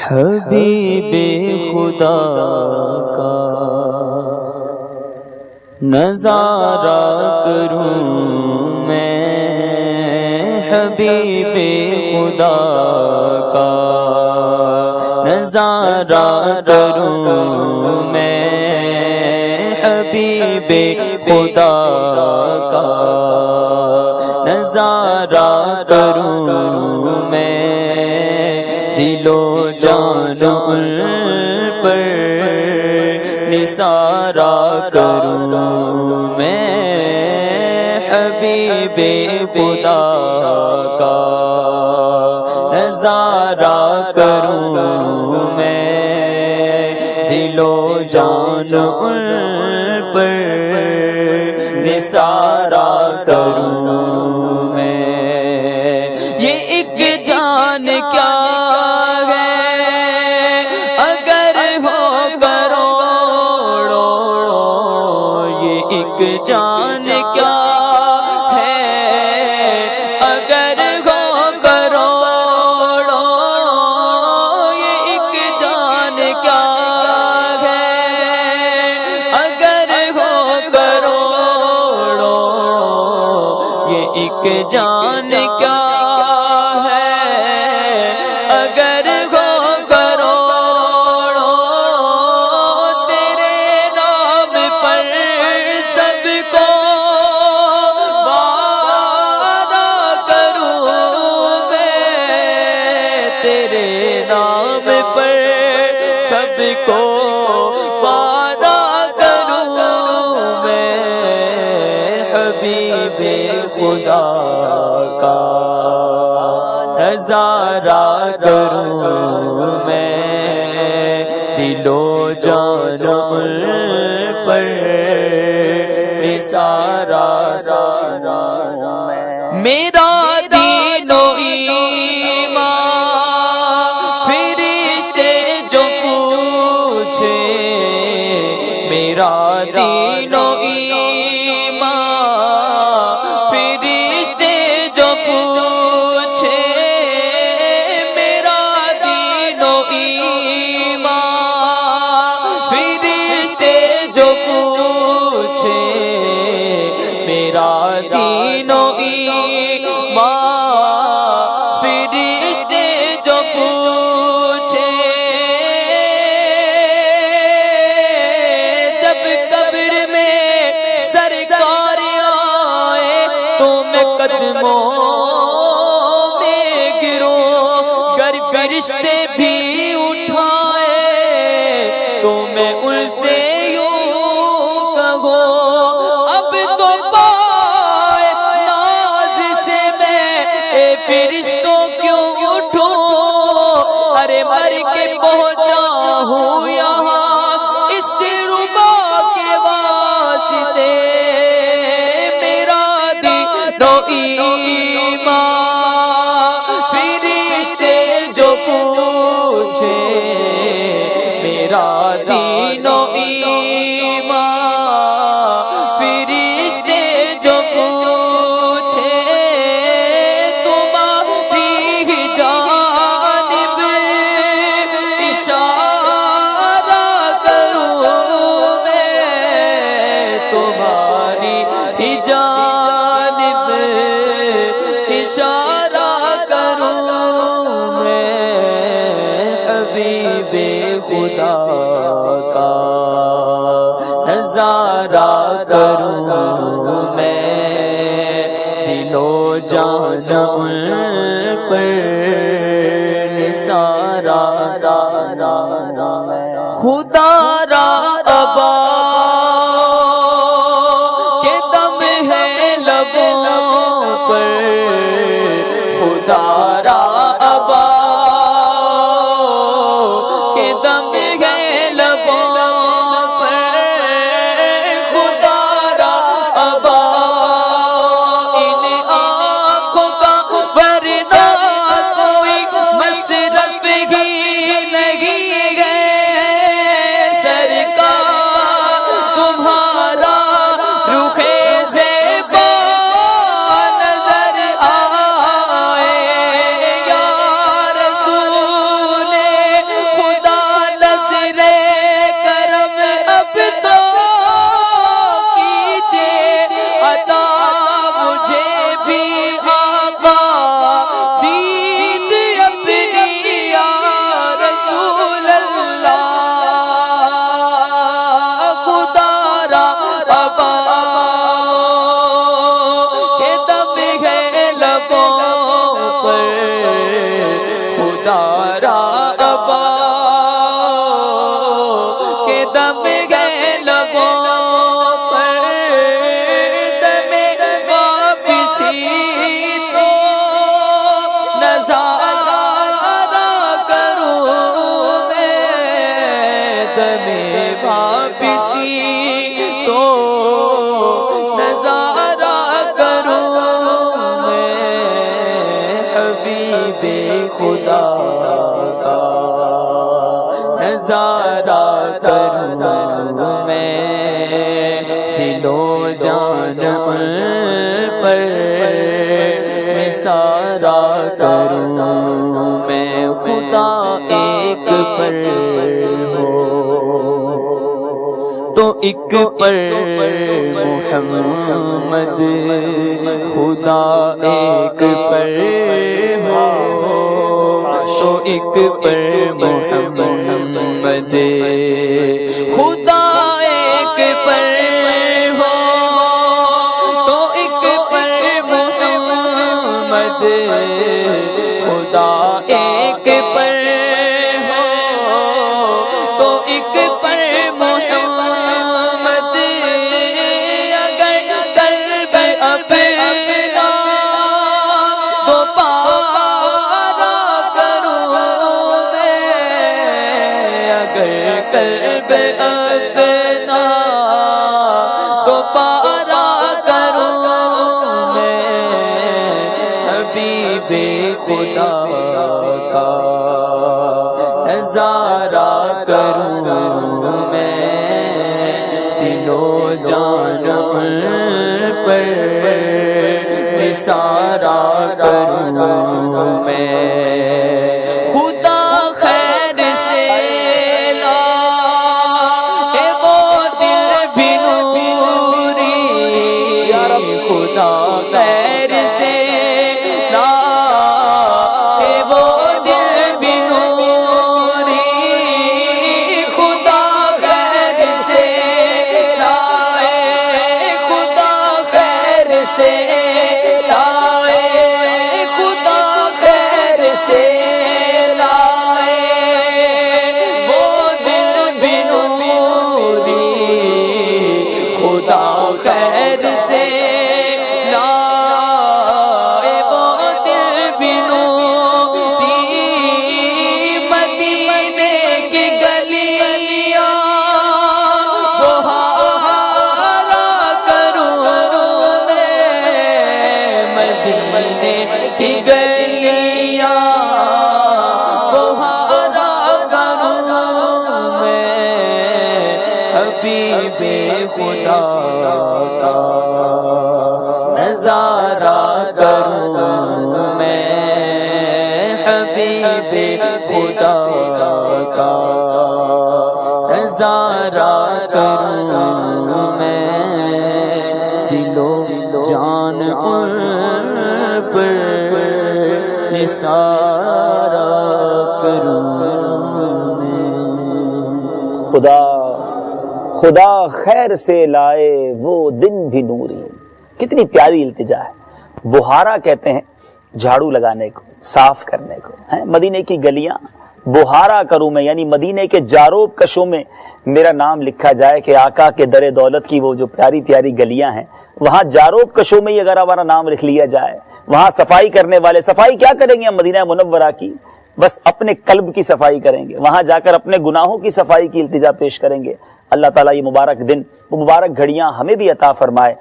حبیب خدا کا نظارہ کروں میں، حبیب خدا کا نظارہ کروں میں، حبیب خدا کا نظارہ کروں میں، دل و جان ان پر نثارہ کروں میں، حبیب خدا کا نظارہ کروں میں، دل و جان ان پر نثارہ کروں میں۔ یہ ایک جان کیا جان کیا ہے اگر ہو کروڑوں، یہ ایک جان کیا ہے اگر ہو کروڑوں، یہ ایک جان کیا ہے اگر ہو کروڑوں، تیرے نام پر سب کو وعدہ کروں میں، حبیب خدا کا نظارہ کروں میں، دل و جان پر نثارہ کروں میں۔ میرا دین و ایمان میرا دین و ایمان فرشتے جو پوچھے، میرا دین و ایمان فرشتے جو پوچھے، میرا دین و ایمان فرشتے جو پوچھے، قدموں میں گروں، گر فرشتے بھی اٹھائے تو میں ان سے یوں کہوں، اب تو پائے ناز سے میں اے فرشتوں کیوں اٹھوں، ارے مر کے پہنچا ہوں یہاں اس دلربا کے واسطے، میرا دین و ایمان فرشتے جو پوچھے، تمہاری جانب اشارہ کروں میں، تمہاری جانب اشارہ کروں میں، حبیب خدا کا نظارہ کروں میں، دل و جان پر نثارہ کروں میں۔ خدا را ابا کے دم ہے لبوں پر، خدا را ابا کے دم ہے لبوں پر، خدا را ابا ان آنکھوں کا ورنہ کوئی مصرف ہی نہیں ہے، سرکار خودارا ابا کے دم گئے لبوں پر دم واپسی تو نظارہ کروں میں دم واپسی تو نظارہ کروں میں حبیب خدا کا نظارہ کروں میں دل و جان پر نثارا کروں میں خدا ایک پر ہو تو ایک پر محمد خدا ایک پر ہو تو ایک پر محمد خدا ایک پر ہو تو ایک پر محمد خدا ایک پر ہو تو ایک پر محمد اگر قلب اپنا دوبارہ کروں میں اگر قلب اپنا دوبارہ کروں میں حبیب خدا کا نظارہ کروں میں دل و جان پر نثارا کروں میں خدا خیر سے لائے وہ دل بھی نوری خدا خیر سے لائے وہ دل بھی نوری خدا خیر سے لائے خدا خیر سے لائے خدا خیر سے لائے وہ دل بھی نوری خدا خیر سے لائے وہ دل بھی نوری مدینے کی گلیاں بہارا کروں میں مدینے کی گلیاں بہارا کروں میں حبیب خدا کا نظارہ کروں میں حبیب خدا کا نظارہ کروں میں دل و جان پر نثارا کروں میں خدا خدا خیر سے لائے وہ دن بھی نوری. کتنی پیاری التجا ہے. بہارا کہتے ہیں جھاڑو لگانے کو، صاف کرنے کو. مدینے کی گلیاں بہارا کروں میں، یعنی مدینے کے جاروب کشوں میں میرا نام لکھا جائے کہ آقا کے در دولت کی وہ جو پیاری پیاری گلیاں ہیں وہاں جاروب کشوں میں ہی اگر ہمارا نام لکھ لیا جائے. وہاں صفائی کرنے والے صفائی کیا کریں گے ہم مدینہ منورہ کی؟ بس اپنے قلب کی صفائی کریں گے. وہاں جا کر اپنے گناہوں کی صفائی کی التجا پیش کریں گے. اللہ تعالیٰ یہ مبارک دن، وہ مبارک گھڑیاں ہمیں بھی عطا فرمائے.